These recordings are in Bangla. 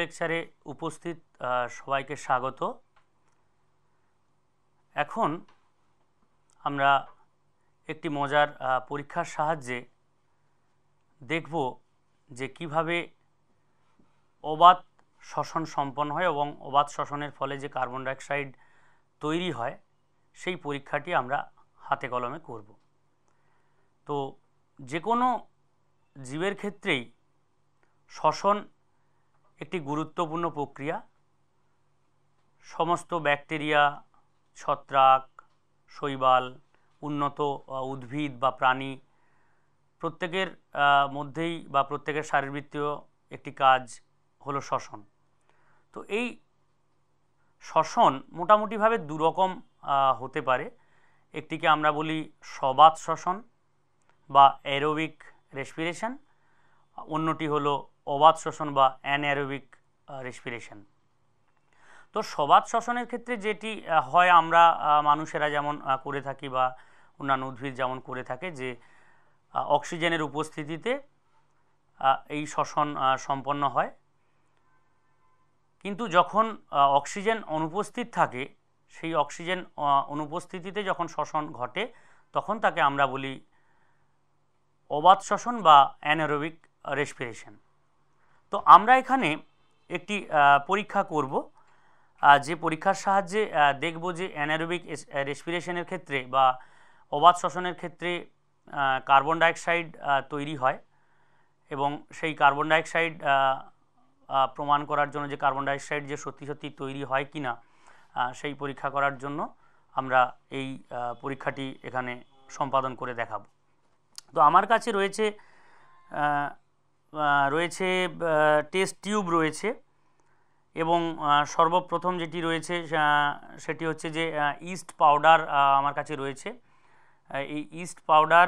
লেকচারে উপস্থিত সবাইকে স্বাগত। এখন আমরা একটি মজার পরীক্ষার সাহায্যে দেখব যে কিভাবে অবাত শ্বসন সম্পন্ন হয় এবং অবাত শ্বসনের ফলে যে কার্বন ডাইঅক্সাইড তৈরি হয় সেই পরীক্ষাটি আমরা হাতে কলমে করব। তো যে কোনো জীবের ক্ষেত্রেই শ্বসন একটি গুরুত্বপূর্ণ প্রক্রিয়া। সমস্ত ব্যাকটেরিয়া, ছত্রাক, শৈবাল, উন্নত উদ্ভিদ বা প্রাণী প্রত্যেকের মধ্যেই বা প্রত্যেকের শারীরবৃত্তীয় একটি কাজ হলো শ্বসন। তো এই শ্বসন মোটামুটিভাবে দুরকম হতে পারে। একটিকে আমরা বলি সবাত শ্বসন বা অ্যারোবিক রেসপিরেশন, অন্যটি হলো অবাত শ্বসন বা অ্যানঅ্যারোবিক রেসপিরেশন। তো সবাত শ্বসনের ক্ষেত্রে যেটি হয়, আমরা মানুষেরা যেমন করে থাকি বা অন্যান্য উদ্ভিদ যেমন করে থাকে, যে অক্সিজেনের উপস্থিতিতে এই শ্বসন সম্পন্ন হয়। কিন্তু যখন অক্সিজেন অনুপস্থিত থাকে, সেই অক্সিজেন অনুপস্থিতিতে যখন শ্বসন ঘটে তখন তাকে আমরা বলি অবাত শ্বসন বা অ্যানারোবিক রেসপিরেশন। তো আমরা এখানে একটি পরীক্ষা করব, যে পরীক্ষার সাহায্যে দেখব যে অ্যানারোবিক রেসপিরেশনের ক্ষেত্রে বা অবাত শ্বসনের ক্ষেত্রে কার্বন ডাইঅক্সাইড তৈরি হয় এবং সেই কার্বন ডাইঅক্সাইড প্রমাণ করার জন্য যে কার্বন ডাইঅক্সাইড যে সত্যি সত্যি তৈরি হয় কি না সেই পরীক্ষা করার জন্য আমরা এই পরীক্ষাটি এখানে সম্পাদন করে দেখাবো। তো আমার কাছে রয়েছে টেস্ট টিউব রয়েছে এবং সর্বপ্রথম যেটি রয়েছে সেটি হচ্ছে যে ইস্ট পাউডার আমার কাছে রয়েছে। এই ইস্ট পাউডার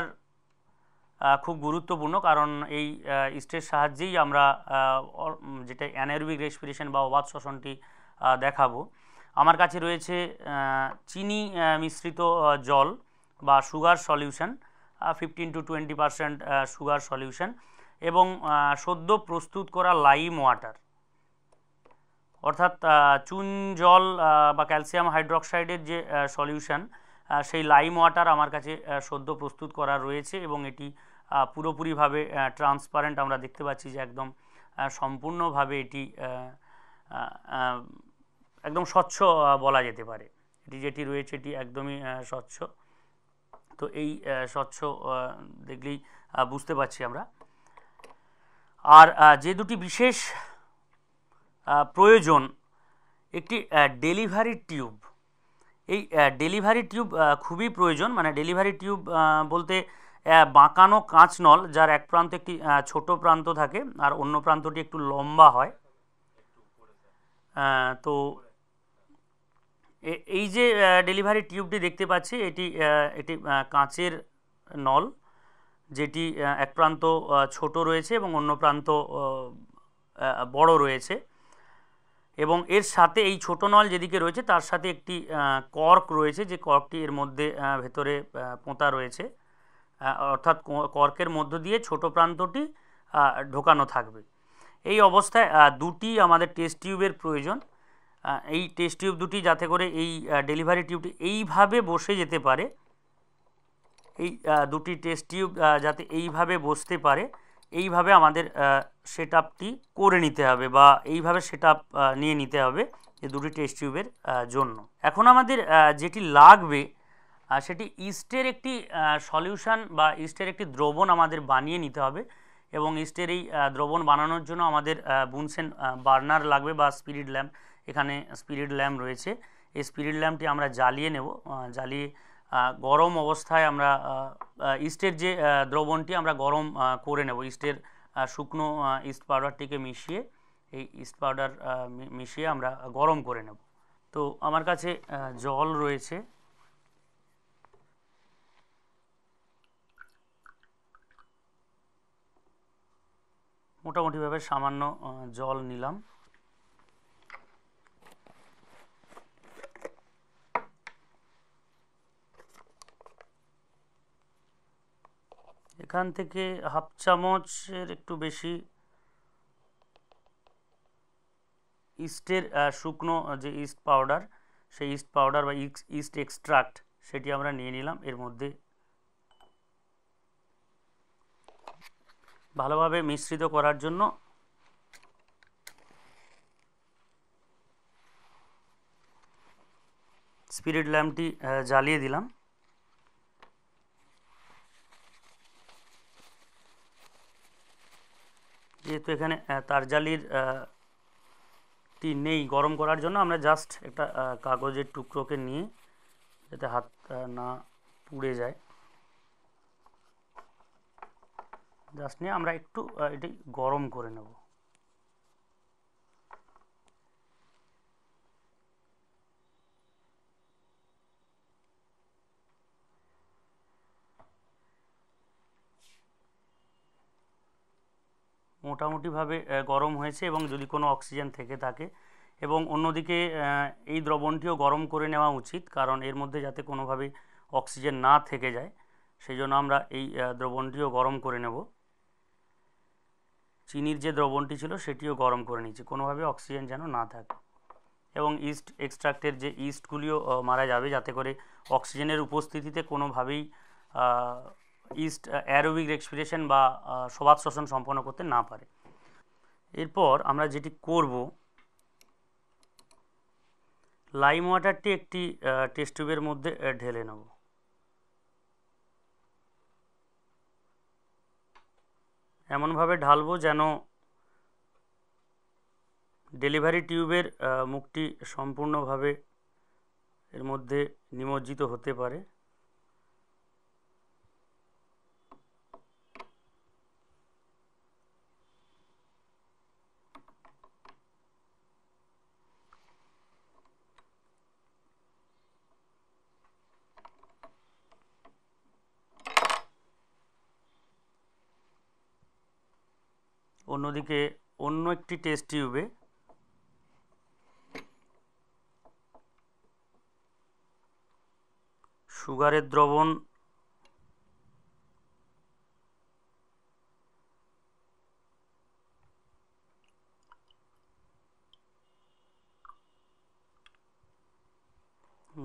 খুব গুরুত্বপূর্ণ, কারণ এই ইস্টের সাহায্যেই আমরা যেটা অ্যানারোবিক রেসপিরেশন বা অবাত শ্বসনটি দেখাবো। আমার কাছে রয়েছে চিনি মিশ্রিত জল বা sugar solution, 15 to 20% sugar solution, এবং সদ্য প্রস্তুত করা লাইম ওয়াটার, অর্থাৎ চুন জল বা ক্যালসিয়াম হাইড্রোক্সাইডের যে সলিউশন, সেই লাইম ওয়াটার আমার কাছে সদ্য প্রস্তুত করা রয়েছে এবং এটি পুরোপুরিভাবে ট্রান্সপারেন্ট। আমরা দেখতে পাচ্ছি যে একদম সম্পূর্ণভাবে এটি একদম স্বচ্ছ বলা যেতে পারে। এটি যেটি রয়েছে এটি একদমই স্বচ্ছ। তো এই স্বচ্ছ দেখলেই বুঝতে পারছি আমরা। আর যে দুটি বিশেষ প্রয়োজন, একটি ডেলিভারি টিউব। এই ডেলিভারি টিউব খুবই প্রয়োজন। মানে ডেলিভারি টিউব বলতে বাঁকানো কাঁচ নল, যার এক প্রান্ত একটি ছোট প্রান্ত থাকে আর অন্য প্রান্তটি একটু লম্বা হয়। তো এই যে ডেলিভারি টিউবটি দেখতে পাচ্ছি, এটি কাঁচের নল, যেটি এক প্রান্ত ছোট রয়েছে এবং অন্য প্রান্ত বড় রয়েছে, এবং এর সাথে এই ছোট নল যেদিকে রয়েছে তার সাথে একটি কর্ক রয়েছে, যে কর্কটি এর মধ্যে ভেতরে পোঁতা রয়েছে, অর্থাৎ কর্কের মধ্য দিয়ে ছোট প্রান্তটি ঢোকানো থাকবে। এই অবস্থায় দুটি আমাদের টেস্ট টিউবের প্রয়োজন। এই টেস্ট টিউব দুটি যাতে করে এই ডেলিভারি টিউবটি এইভাবে বসে যেতে পারে, এই দুটি টেস্ট টিউব যাতে এইভাবে বসতে পারে, এইভাবে আমাদের সেট আপটি করে নিতে হবে বা এইভাবে সেট আপ নিয়ে নিতে হবে এই দুটি টেস্ট টিউবের জন্য। এখন আমাদের যেটি লাগবে সেটি ইস্টের একটি সলিউশন বা ইস্টের একটি দ্রবণ আমাদের বানিয়ে নিতে হবে, এবং ইস্টের এই দ্রবণ বানানোর জন্য আমাদের বুনসেন বার্নার লাগবে বা স্পিরিট ল্যাম্প। এখানে স্পিরিট ল্যাম্প রয়েছে। এই স্পিরিট ল্যাম্পটি আমরা জ্বালিয়ে নেব। জ্বালিয়ে গরম অবস্থায় আমরা ইস্টের যে দ্রবণটি আমরা গরম করে নেব। ইস্টের শুকনো ইস্ট পাউডারটিকে মিশিয়ে এই ইস্ট পাউডার মিশিয়ে আমরা গরম করে নেব। তো আমার কাছে জল রয়েছে। মোটামুটিভাবে সামান্য জল নিলাম। এখান থেকে হাফ চামচের একটু বেশি ইস্টের শুকনো যে ইস্ট পাউডার, সেই ইস্ট পাউডার বা ইস্ট এক্সট্রাক্ট সেটি আমরা নিয়ে নিলাম। এর মধ্যে ভালোভাবে মিশ্রিত করার জন্য স্পিরিট ল্যাম্পটি জ্বালিয়ে দিলাম। যেহেতু এখানে তার জ্বালির টি নেই গরম করার জন্য, আমরা জাস্ট একটা কাগজের টুকরোকে নিয়ে, যাতে হাত না পুড়ে যায়, জাস্ট নিয়ে আমরা একটু এটি গরম করে নেব। মোটামুটিভাবে গরম হয়েছে এবং যদি কোনো অক্সিজেন থেকে থাকে, এবং অন্যদিকে এই দ্রবণটিও গরম করে নেওয়া উচিত, কারণ এর মধ্যে যাতে কোনোভাবে অক্সিজেন না থেকে যায়, সেই জন্য আমরা এই দ্রবণটিও গরম করে নেব। চিনির যে দ্রবণটি ছিল সেটিও গরম করে নিচ্ছি, কোনোভাবে অক্সিজেন যেন না থাকে। এবং ইস্ট এক্সট্রাক্টের যে ইস্টগুলিও মারা যাবে, যাতে করে অক্সিজেনের উপস্থিতিতে কোনোভাবেই ইস্ট অ্যারোবিক রেসপিরেশন বা সবাত শ্বসন সম্পন্ন করতে না পারে। এরপর আমরা যেটি করব, লাইম ওয়াটারটি একটি টেস্ট টিউবের মধ্যে ঢেলে নেব। এমনভাবে ঢালবো যেন ডেলিভারি টিউবের মুখটি সম্পূর্ণভাবে এর মধ্যে নিমজ্জিত হতে পারে। অন্যদিকে অন্য একটি টেস্ট টিউবে সুগারের দ্রবণ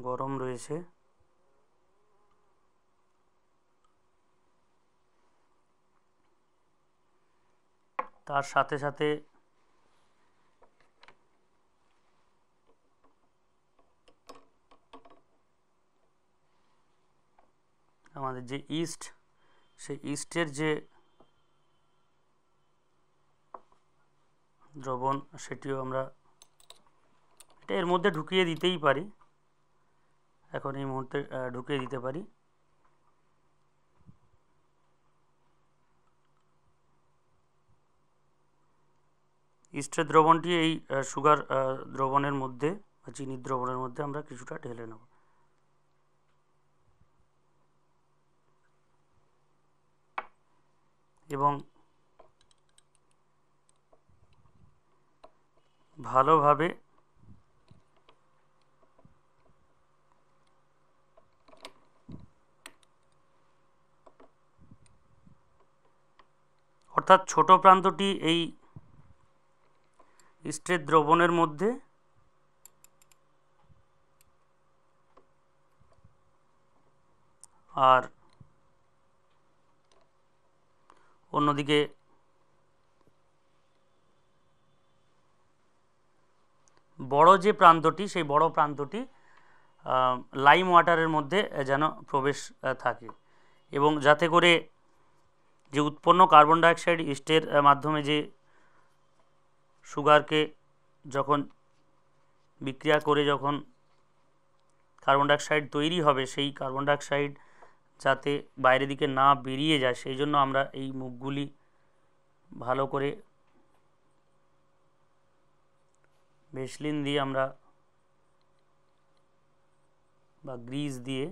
গরম রয়েছে। তার সাথে সাথে আমাদের যে ইস্ট, সেই ইস্টের যে দ্রবণ সেটিও আমরা এটা এর মধ্যে ঢুকিয়ে দিতেই পারি, এখন এই মুহূর্তে ঢুকিয়ে দিতে পারি। ইস্টের দ্রবণটি এই সুগার দ্রবণের মধ্যে বা চিনির দ্রবণের মধ্যে আমরা কিছুটা ঢেলে নেব। এবং ভালোভাবে অর্থাৎ ছোট প্রান্তটি এই ইস্টের দ্রবণের মধ্যে আর অন্যদিকে বড় যে প্রান্তটি, সেই বড় প্রান্তটি লাইম ওয়াটারের মধ্যে যেন প্রবেশ থাকে, এবং যাতে করে যে উৎপন্ন কার্বন ডাইঅক্সাইড ইস্টের মাধ্যমে যে সুগারকে যখন বিক্রিয়া করে যখন কার্বন ডাইঅক্সাইড তৈরি হবে, সেই কার্বন ডাইঅক্সাইড যাতে বাইরের দিকে না বেরিয়ে যায়, সেই জন্য আমরা এই মুখগুলি ভালো করে ভেসলিন দিয়ে আমরা বা গ্রিজ দিয়ে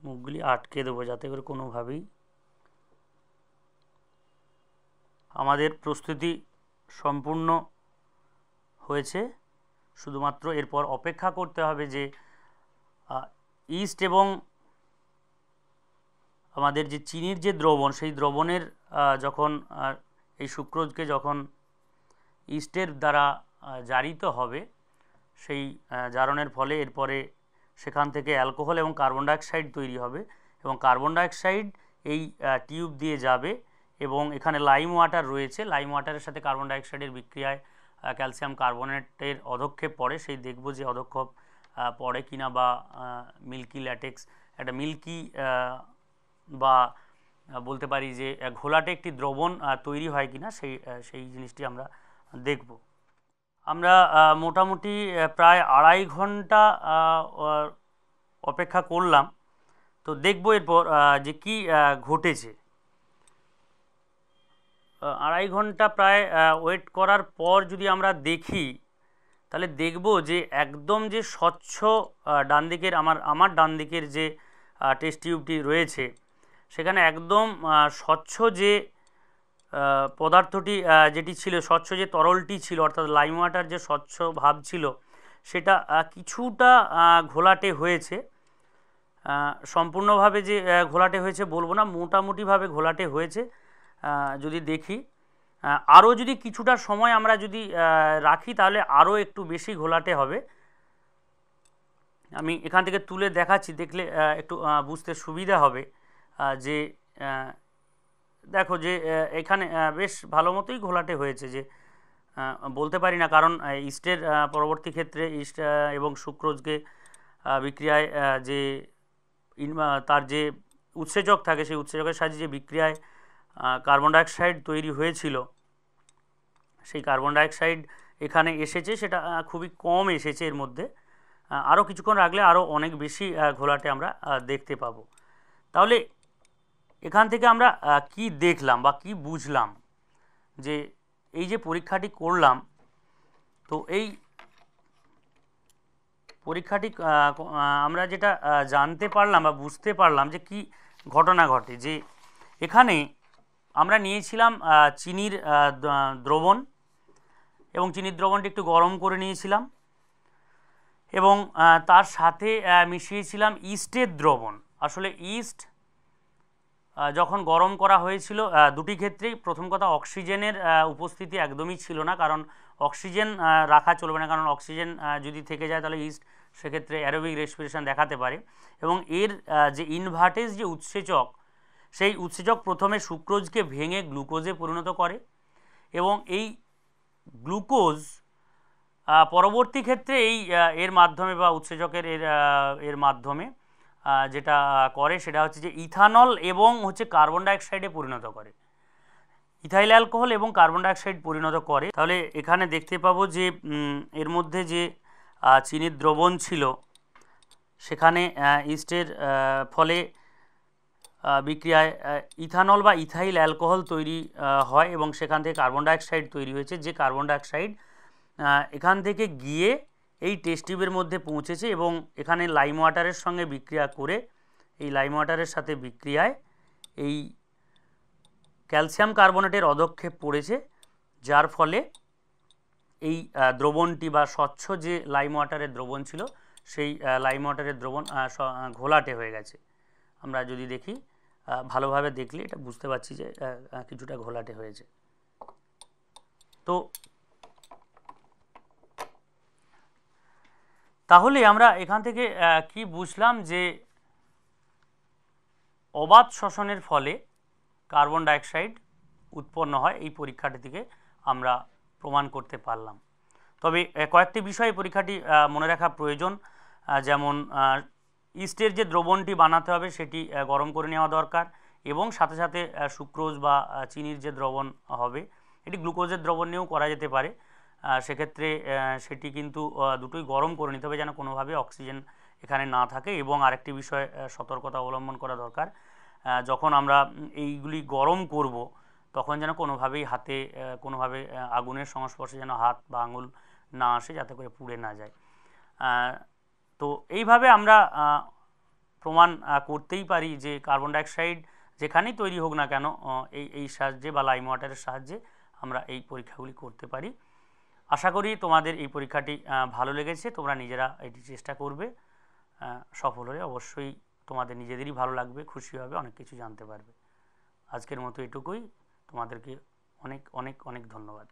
মুখগুলি আটকে দেবো, যাতে করে কোনোভাবেই আমাদের প্রস্তুতি সম্পূর্ণ হয়েছে। শুধুমাত্র এরপর অপেক্ষা করতে হবে যে ইস্ট এবং আমাদের যে চিনির যে দ্রবণ, সেই দ্রবণের যখন এই সুক্রোজকে যখন ইস্টের দ্বারা জারিত হবে, সেই জারণের ফলে এরপরে সেখান থেকে অ্যালকোহল এবং কার্বন ডাইঅক্সাইড তৈরি হবে এবং কার্বন ডাইঅক্সাইড এই টিউব দিয়ে যাবে এবং এখানে লাইম ওয়াটার রয়েছে, লাইম ওয়াটারের সাথে কার্বন ডাইঅক্সাইডের বিক্রিয়ায় ক্যালসিয়াম কার্বনেটের অধক্ষেপ পড়ে, সেই দেখব যে অধক্ষেপ পড়ে কিনা বা মিল্কি ল্যাটেক্স একটা মিল্কি বা বলতে পারি যে ঘোলাটে একটি দ্রবণ তৈরি হয় কিনা সেই জিনিসটি আমরা দেখব। আমরা মোটামুটি প্রায় 2.5 ঘন্টা অপেক্ষা করলাম, তো দেখব এরপর যে কি ঘটেছে। 2.5 ঘন্টা প্রায় ওয়েট করার পর যদি আমরা দেখি তাহলে দেখব যে একদম যে স্বচ্ছ ডান দিকের আমার ডান দিকের যে টেস্ট টিউবটি রয়েছে সেখানে একদম স্বচ্ছ যে পদার্থটি যেটি ছিল, স্বচ্ছ যে তরলটি ছিল অর্থাৎ লাইম ওয়াটার যে স্বচ্ছ ভাব ছিল সেটা কিছুটা ঘোলাটে হয়েছে, সম্পূর্ণভাবে যে ঘোলাটে হয়েছে বলবো না, মোটামুটিভাবে ঘোলাটে হয়েছে। যদি দেখি আরও যদি কিছুটা সময় আমরা যদি রাখি তাহলে আরও একটু বেশি ঘোলাটে হবে। আমি এখান থেকে তুলে দেখাচ্ছি, দেখলে একটু বুঝতে সুবিধা হবে যে দেখো যে এখানে বেশ ভালো মতোই ঘোলাটে হয়েছে, যে বলতে পারি না, কারণ ইস্টের পরবর্তী ক্ষেত্রে ইস্ট এবং সুক্রোজকে বিক্রিয়ায় যে তার যে উৎসেচক থাকে সেই উৎসেচকের সাহায্যে যে বিক্রিয়ায় কার্বন ডাইঅক্সাইড তৈরি হয়েছিল সেই কার্বন ডাইঅক্সাইড এখানে এসেছে, সেটা খুবই কম এসেছে, এর মধ্যে আরও কিছুক্ষণ রাখলে আরও অনেক বেশি ঘোলাটে আমরা দেখতে পাবো। তাহলে এখান থেকে আমরা কি দেখলাম বা কি বুঝলাম, যে এই যে পরীক্ষাটি করলাম, তো এই পরীক্ষাটি আমরা যেটা জানতে পারলাম বা বুঝতে পারলাম যে কি ঘটনা ঘটে, যে এখানে আমরা নিয়েছিলাম চিনির দ্রবণ এবং চিনির দ্রবণটি একটু গরম করে নিয়েছিলাম এবং তার সাথে মিশিয়েছিলাম ইস্টের দ্রবণ। আসলে ইস্ট যখন গরম করা হয়েছিল দুটি ক্ষেত্রেই প্রথম কথা অক্সিজেনের উপস্থিতি একদমই ছিল না, কারণ অক্সিজেন রাখা চলবে না, কারণ অক্সিজেন যদি থেকে যায় তাহলে ইস্ট সেক্ষেত্রে অ্যারোবিক রেসপিরেশন দেখাতে পারে এবং এর যে ইনভার্টেজ যে উৎসেচক সেই উৎসেচক প্রথমে সুক্রোজকে ভেঙে গ্লুকোজে পরিণত করে এবং এই গ্লুকোজ পরবর্তী ক্ষেত্রে এর মাধ্যমে বা উৎসেচকের এর মাধ্যমে যেটা করে সেটা হচ্ছে যে ইথানল এবং কার্বন ডাইঅক্সাইডে পরিণত করে, ইথাইল অ্যালকোহল এবং কার্বন ডাইঅক্সাইড পরিণত করে। তাহলে এখানে দেখতে পাবো যে এর মধ্যে যে চিনির দ্রবণ ছিল সেখানে ইস্টের ফলে বিক্রিয়ায় ইথানল বা ইথাইল অ্যালকোহল তৈরি হয় এবং সেখান থেকে কার্বন ডাইঅক্সাইড তৈরি হয়েছে, যে কার্বন ডাইঅক্সাইড এখান থেকে গিয়ে এই টেস্ট টিউবের মধ্যে পৌঁছেছে এবং এখানে লাইম ওয়াটারের সঙ্গে বিক্রিয়া করে এই লাইম ওয়াটারের সাথে বিক্রিয়ায় এই ক্যালসিয়াম কার্বনেটের অধক্ষেপ পড়েছে, যার ফলে এই দ্রবণটি বা স্বচ্ছ যে লাইম ওয়াটারের দ্রবণ ছিল সেই লাইম ওয়াটারের দ্রবণ ঘোলাটে হয়ে গেছে। আমরা যদি দেখি ভালোভাবে দেখলে এটা বুঝতে পারছি যে কিছুটা ঘোলাটে হয়েছে। তো তাহলে আমরা এখান থেকে কি বুঝলাম, যে অবাধ শ্বসনের ফলে কার্বন ডাইঅক্সাইড উৎপন্ন হয়, এই পরীক্ষাটি থেকে আমরা প্রমাণ করতে পারলাম। তবে কয়েকটি বিষয় এই পরীক্ষাটি মনে রাখা প্রয়োজন, যেমন ইস্টের যে দ্রবণটি বানাতে হবে সেটি গরম করে নেওয়া দরকার এবং সাথে সাথে সুক্রোজ বা চিনির যে দ্রবণ হবে এটি গ্লুকোজের দ্রবণ নিয়েও করা যেতে পারে, সেক্ষেত্রে সেটি কিন্তু দুটোই গরম করে নিতে হবে যেন কোনোভাবে অক্সিজেন এখানে না থাকে। এবং আরেকটি বিষয় সতর্কতা অবলম্বন করা দরকার, যখন আমরা এইগুলি গরম করব তখন যেন কোনোভাবেই হাতে কোনোভাবে আগুনের সংস্পর্শে যেন হাত বা আঙুল না আসে, যাতে করে পুড়ে না যায়। তো এইভাবে আমরা প্রমাণ করতেই পারি যে কার্বন ডাইঅক্সাইড যেখানেই তৈরি হোক না কেন এই সাহায্যে বা লাইম ওয়াটারের সাহায্যে আমরা এই পরীক্ষাগুলি করতে পারি। আশা করি তোমাদের এই পরীক্ষাটি ভালো লেগেছে, তোমরা নিজেরা এটি চেষ্টা করবে, সফল হলে অবশ্যই তোমাদের নিজেদেরই ভালো লাগবে, খুশি হবে, অনেক কিছু জানতে পারবে। আজকের মতো এটুকুই, তোমাদেরকে অনেক অনেক অনেক ধন্যবাদ।